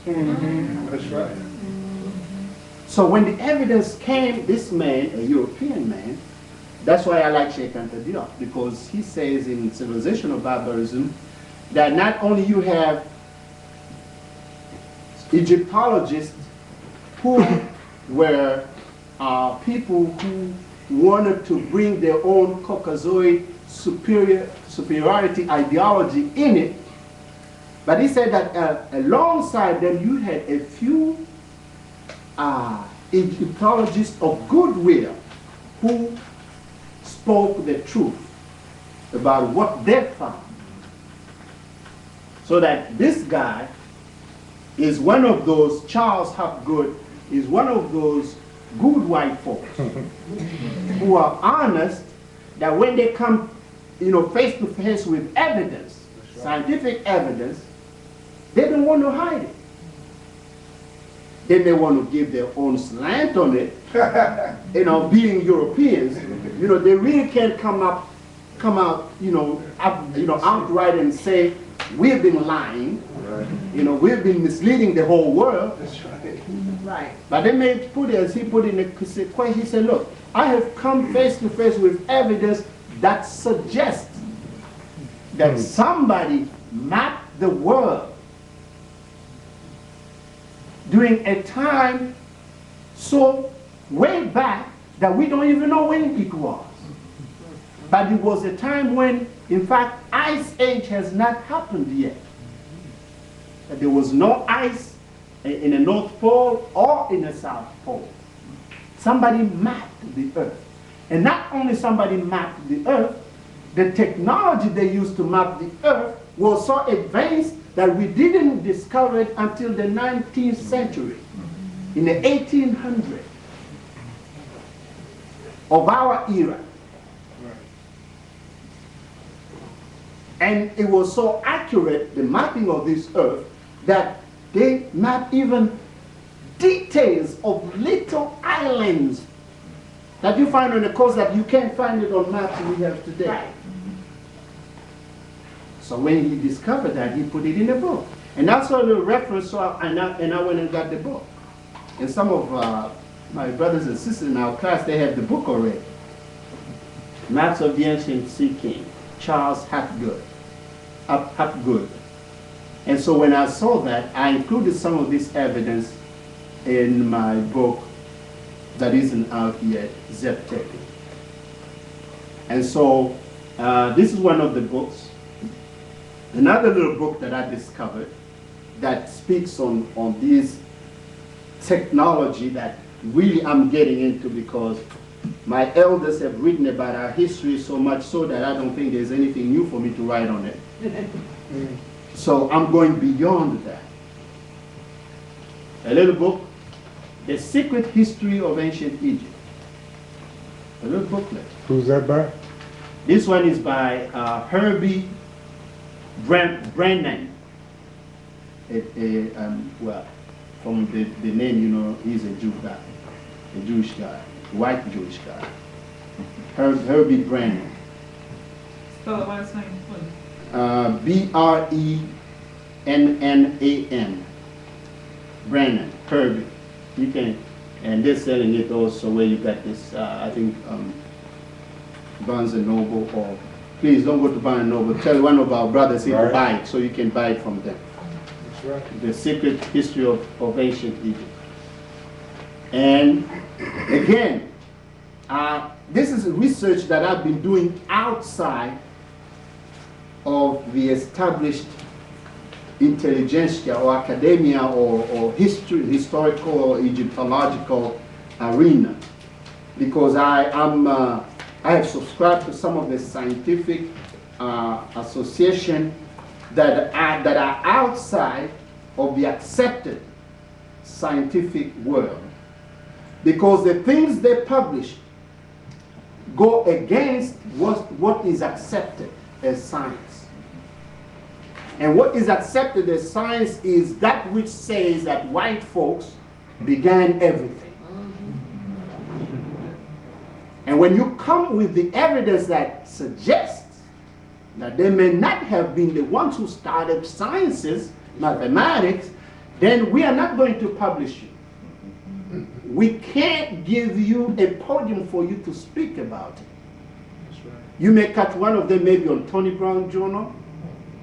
That's right. So when the evidence came, this man, a European man, that's why I like Sheikh Anta Diop, because he says in Civilization of Barbarism that not only you have Egyptologists who were people who wanted to bring their own Caucasoid superiority ideology in it, but he said that alongside them you had a few Egyptologists of goodwill who spoke the truth about what they found. So that this guy is one of those, Charles Hapgood is one of those good white folks who are honest, that when they come, you know, face to face with evidence, scientific evidence, they don't want to hide it. Then they want to give their own slant on it. You know, being Europeans, you know, they really can't come out, you know, outright and say we've been lying. Right. You know, we've been misleading the whole world. That's right. Right. But they may put it, as he put in the question, he said, look, I have come face to face with evidence that suggests that somebody mapped the world during a time so way back that we don't even know when it was. But it was a time when, in fact, ice age has not happened yet. That there was no ice in the North Pole or in the South Pole. Somebody mapped the earth. And not only somebody mapped the earth, the technology they used to map the earth was so advanced that we didn't discover it until the 19th century, in the 1800s of our era. And it was so accurate, the mapping of this earth, that they map even details of little islands that you find on the coast that you can't find it on maps we have today. Right. So when he discovered that, he put it in a book. And that's all the reference, so I went and got the book. And some of my brothers and sisters in our class, they have the book already. Maps of the Ancient Sea King, Charles Hapgood. And so when I saw that, I included some of this evidence in my book that isn't out yet, Zeptec. And so this is one of the books. Another little book that I discovered that speaks on this technology that really I'm getting into, because my elders have written about our history so much so that I don't think there's anything new for me to write on it. So I'm going beyond that. A little book, The Secret History of Ancient Egypt. A little booklet. Who's that by? This one is by Herbie Brennan. Well, from the name, you know, he's a Jew guy, a Jewish guy, white Jewish guy. Herbie Brennan. Spell the last name, please. B-R-E-N-N-A-N. Brennan, Herbie. You can, and they're selling it also where you got this, I think, Barnes and Noble, or please don't go to Barnes and Noble. Tell one of our brothers here to buy it so you can buy it from them. That's right. The Secret History of Ancient Egypt. And again, this is research that I've been doing outside of the established intelligentsia or academia or historical or Egyptological arena, because I have subscribed to some of the scientific association that are outside of the accepted scientific world, because the things they publish go against what is accepted as science. And what is accepted as science is that which says that white folks began everything. And when you come with the evidence that suggests that they may not have been the ones who started sciences, mathematics, then we are not going to publish you. We can't give you a podium for you to speak about it. That's right. You may catch one of them maybe on Tony Brown Journal,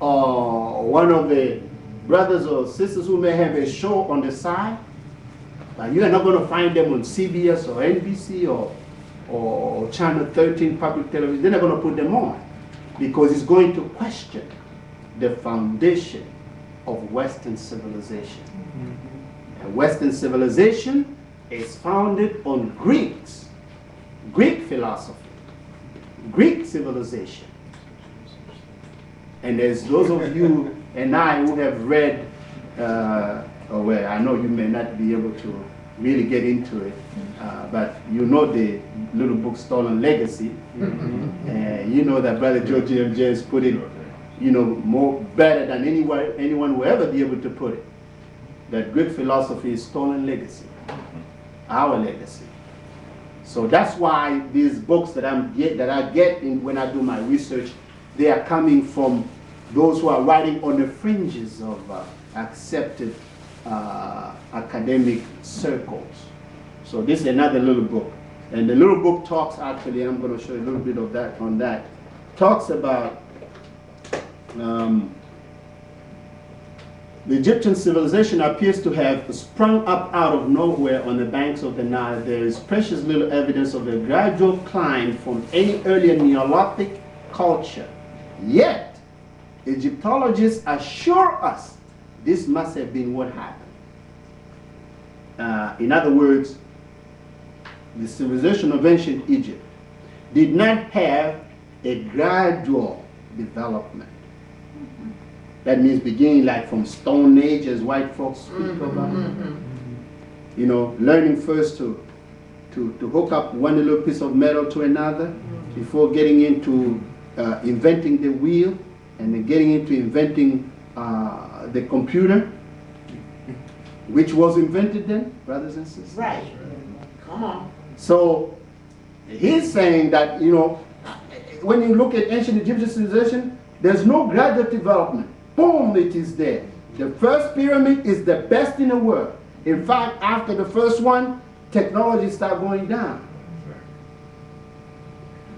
or one of the brothers or sisters who may have a show on the side, but you are not going to find them on CBS or NBC or Channel 13 public television. They're not going to put them on because it's going to question the foundation of Western civilization. And Western civilization is founded on Greek philosophy, Greek civilization. And there's those of you and I who have read, well, I know you may not be able to really get into it, but you know the little book Stolen Legacy. You know that Brother George M. James put it, more better than anyone will ever be able to put it. That Greek philosophy is stolen legacy, our legacy. So that's why these books that I get when I do my research, they are coming from those who are writing on the fringes of accepted academic circles. So this is another little book. And the little book talks, actually, I'm going to show you a little bit of that on that, talks about the Egyptian civilization appears to have sprung up out of nowhere on the banks of the Nile. There is precious little evidence of a gradual climb from any earlier Neolithic culture. Yet, Egyptologists assure us this must have been what happened. In other words, the civilization of ancient Egypt did not have a gradual development. That means beginning like from Stone Age, as white folks speak about. Learning first to hook up one little piece of metal to another before getting into inventing the wheel, and then getting into inventing the computer, which was invented then, brothers and sisters. Right. Come on. So he's saying that, when you look at ancient Egyptian civilization, there's no gradual development. Boom, it is there. The first pyramid is the best in the world. In fact, after the first one, technology started going down.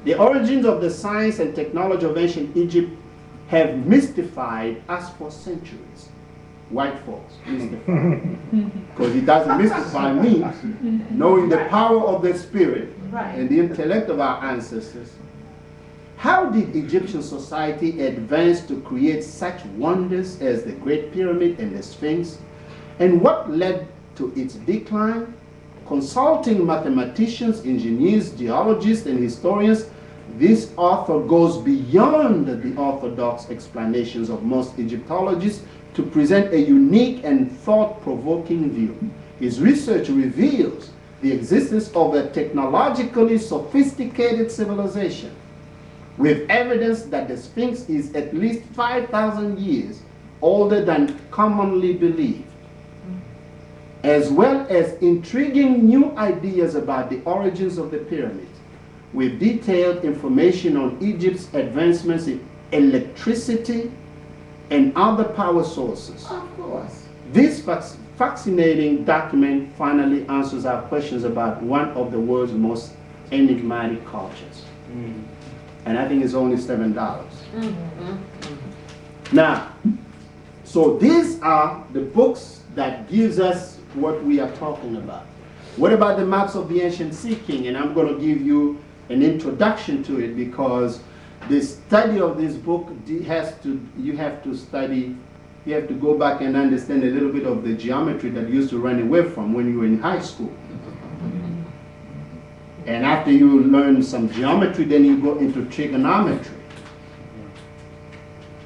The origins of the science and technology of ancient Egypt have mystified us for centuries. White folks, mystified. Because it doesn't mystify me, knowing the power of the spirit and the intellect of our ancestors. How did Egyptian society advance to create such wonders as the Great Pyramid and the Sphinx? And what led to its decline? Consulting mathematicians, engineers, geologists, and historians, this author goes beyond the orthodox explanations of most Egyptologists to present a unique and thought-provoking view. His research reveals the existence of a technologically sophisticated civilization, with evidence that the Sphinx is at least 5,000 years older than commonly believed, as well as intriguing new ideas about the origins of the pyramids, with detailed information on Egypt's advancements in electricity and other power sources. Of course. This fascinating document finally answers our questions about one of the world's most enigmatic cultures. And I think it's only $7. Now, so these are the books that gives us what we are talking about. What about the maps of the ancient Sea King? And I'm going to give you an introduction to it, because the study of this book you have to go back and understand a little bit of the geometry that you used to run away from when you were in high school. And after you learn some geometry, then you go into trigonometry.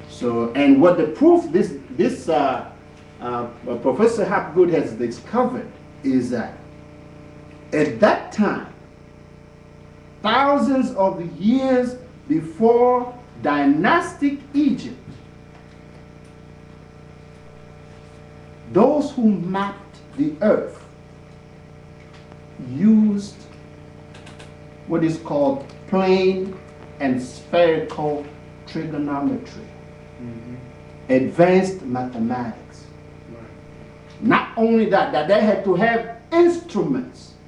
So, and what the proof Professor Hapgood has discovered is that at that time, thousands of years before dynastic Egypt, those who mapped the earth used what is called plane and spherical trigonometry, advanced mathematics. Not only that, that they had to have instruments